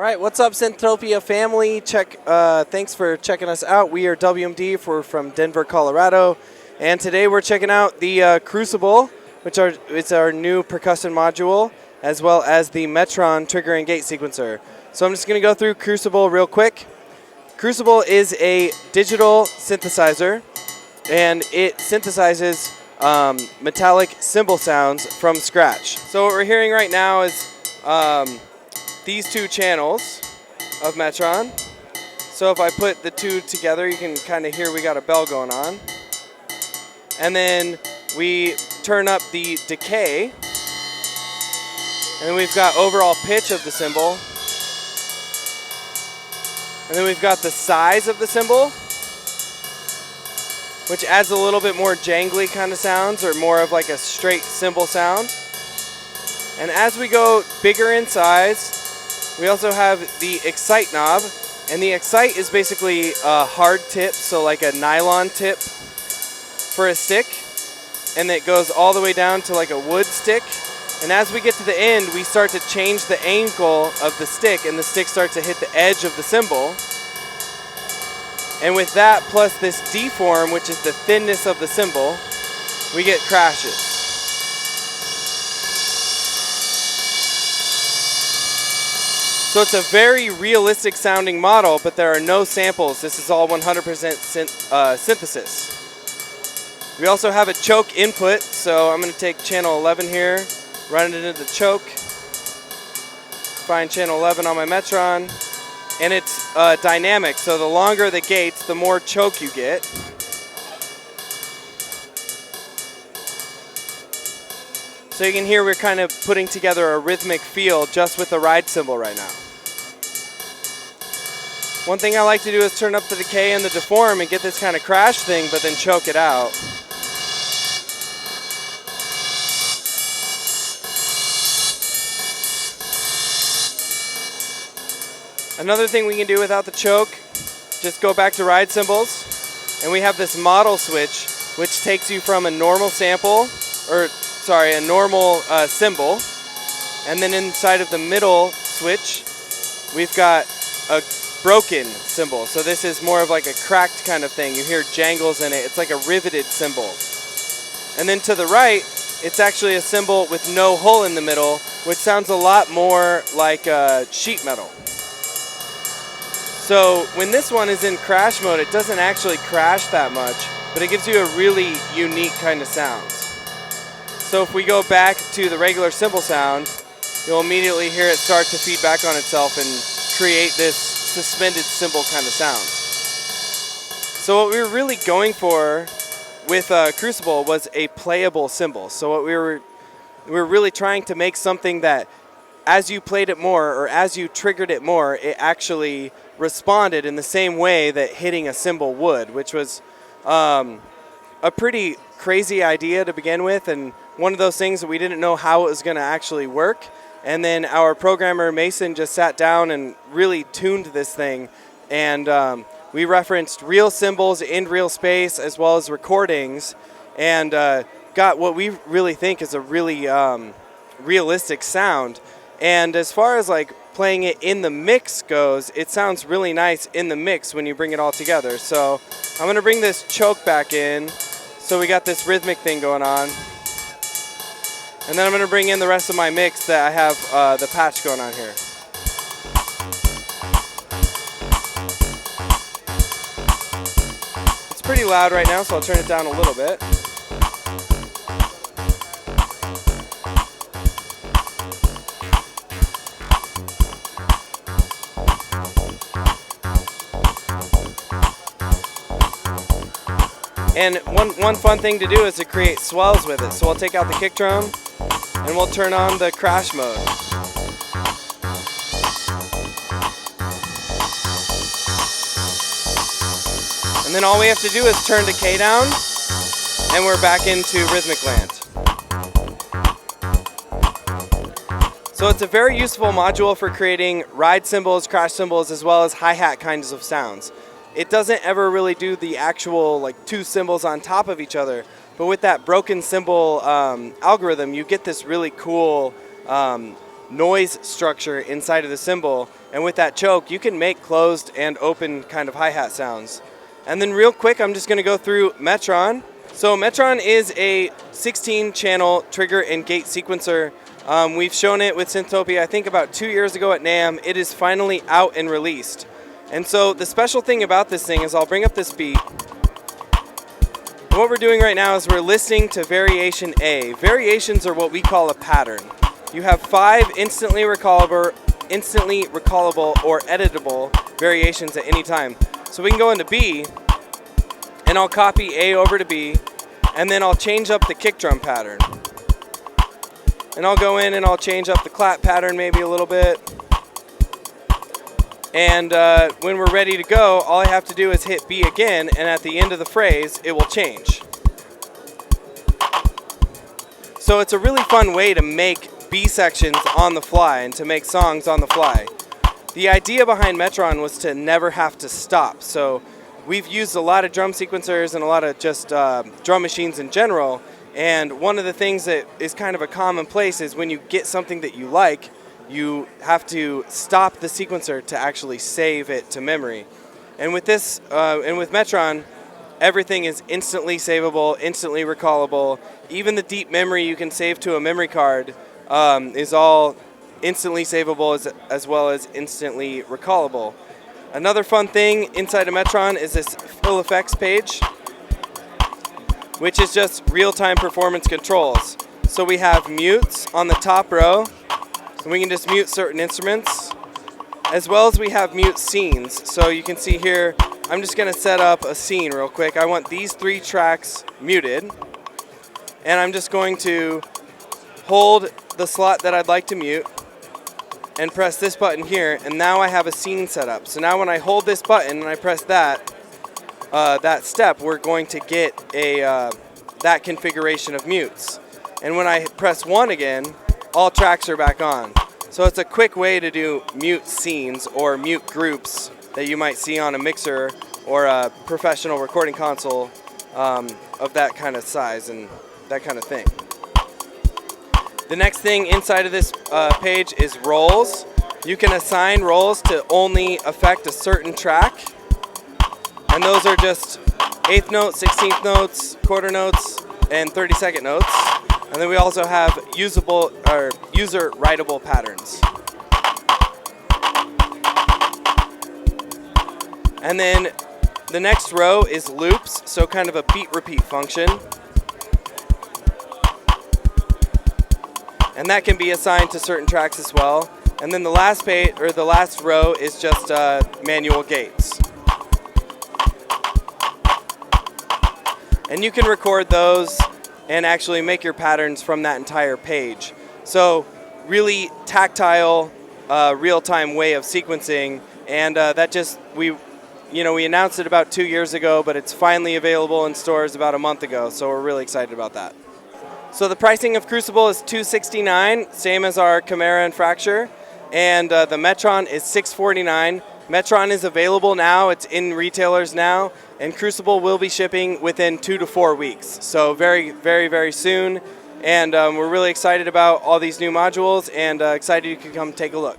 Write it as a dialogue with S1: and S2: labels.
S1: All right, what's up, Synthtopia family? Thanks for checking us out. We are WMD. We're from Denver, Colorado, and today we're checking out the Crucible, which is our new percussion module, as well as the Metron trigger and gate sequencer. So I'm just going to go through Crucible real quick. Crucible is a digital synthesizer, and it synthesizes metallic cymbal sounds from scratch. So what we're hearing right now is these two channels of Metron. So if I put the two together, you can kind of hear we got a bell going on. And then we turn up the decay, and then we've got overall pitch of the cymbal. And then we've got the size of the cymbal, which adds a little bit more jangly kind of sounds, or more of like a straight cymbal sound. And as we go bigger in size, we also have the excite knob, and the excite is basically a hard tip, so like a nylon tip for a stick, and it goes all the way down to like a wood stick. And as we get to the end, we start to change the angle of the stick, and the stick starts to hit the edge of the cymbal. And with that, plus this deform, which is the thinness of the cymbal, we get crashes. So it's a very realistic sounding model, but there are no samples. This is all 100% synthesis. We also have a choke input, so I'm going to take channel 11 here, run it into the choke, find channel 11 on my Metron, and it's dynamic, so the longer the gates, the more choke you get. So you can hear we're kind of putting together a rhythmic feel just with the ride cymbal right now. One thing I like to do is turn up the decay and the deform and get this kind of crash thing, but then choke it out. Another thing we can do without the choke, just go back to ride cymbals, and we have this model switch, which takes you from a normal sample, a normal cymbal, and then inside of the middle switch, we've got a broken cymbal. So this is more of like a cracked kind of thing. You hear jangles in it. It's like a riveted cymbal. And then to the right, it's actually a cymbal with no hole in the middle, which sounds a lot more like sheet metal. So when this one is in crash mode, it doesn't actually crash that much, but it gives you a really unique kind of sound. So if we go back to the regular cymbal sound, you'll immediately hear it start to feed back on itself and create this suspended cymbal kind of sound. So what we were really going for with Crucible was a playable cymbal. So what we were really trying to make something that as you played it more, or as you triggered it more, it actually responded in the same way that hitting a cymbal would, which was a pretty crazy idea to begin with, and one of those things that we didn't know how it was going to actually work. And then our programmer, Mason, just sat down and really tuned this thing. And we referenced real cymbals in real space as well as recordings, and got what we really think is a really realistic sound. And as far as like playing it in the mix goes, it sounds really nice in the mix when you bring it all together. So I'm going to bring this choke back in. So we got this rhythmic thing going on. And then I'm going to bring in the rest of my mix that I have the patch going on here. It's pretty loud right now, so I'll turn it down a little bit. And one fun thing to do is to create swells with it. So we'll take out the kick drum and we'll turn on the crash mode. And then all we have to do is turn decay down and we're back into rhythmic land. So it's a very useful module for creating ride cymbals, crash cymbals, as well as hi-hat kinds of sounds. It doesn't ever really do the actual like two cymbals on top of each other, but with that broken cymbal algorithm, you get this really cool noise structure inside of the cymbal, and with that choke you can make closed and open kind of hi-hat sounds. And then real quick, I'm just going to go through Metron. So Metron is a 16-channel trigger and gate sequencer. We've shown it with Synthtopia I think about 2 years ago at NAMM. It is finally out and released. And so the special thing about this thing is I'll bring up this beat. And what we're doing right now is we're listening to variation A. Variations are what we call a pattern. You have 5 instantly recallable or editable variations at any time. So we can go into B, and I'll copy A over to B, and then I'll change up the kick drum pattern. And I'll go in and I'll change up the clap pattern maybe a little bit. And when we're ready to go, all I have to do is hit B again, and at the end of the phrase, it will change. So it's a really fun way to make B sections on the fly and to make songs on the fly. The idea behind Metron was to never have to stop. So we've used a lot of drum sequencers and a lot of just drum machines in general. And one of the things that is kind of a commonplace is when you get something that you like, you have to stop the sequencer to actually save it to memory. And with this, and with Metron, everything is instantly savable, instantly recallable. Even the deep memory you can save to a memory card is all instantly savable as well as instantly recallable. Another fun thing inside of Metron is this full effects page, which is just real-time performance controls. So we have mutes on the top row, so we can just mute certain instruments, as well as we have mute scenes. So you can see here, I'm just going to set up a scene real quick. I want these 3 tracks muted, and I'm just going to hold the slot that I'd like to mute and press this button here, and now I have a scene set up. So now when I hold this button and I press that step, we're going to get that configuration of mutes. And when I press 1 again, all tracks are back on. So it's a quick way to do mute scenes or mute groups that you might see on a mixer or a professional recording console of that kind of size and that kind of thing. The next thing inside of this page is rolls. You can assign rolls to only affect a certain track. And those are just 8th note, 16th notes, quarter notes, and 32nd notes. And then we also have usable or user writable patterns. And then the next row is loops, so kind of a beat repeat function. And that can be assigned to certain tracks as well. And then the last page or the last row is just manual gates. And you can record those and actually make your patterns from that entire page. So really tactile, real-time way of sequencing, and that just we announced it about 2 years ago, but it's finally available in stores about a month ago. So we're really excited about that. So the pricing of Crucible is $269, same as our Chimera and Fracture, and the Metron is $649. Metron is available now, it's in retailers now, and Crucible will be shipping within 2 to 4 weeks. So very, very, very soon, and we're really excited about all these new modules and excited you can come take a look.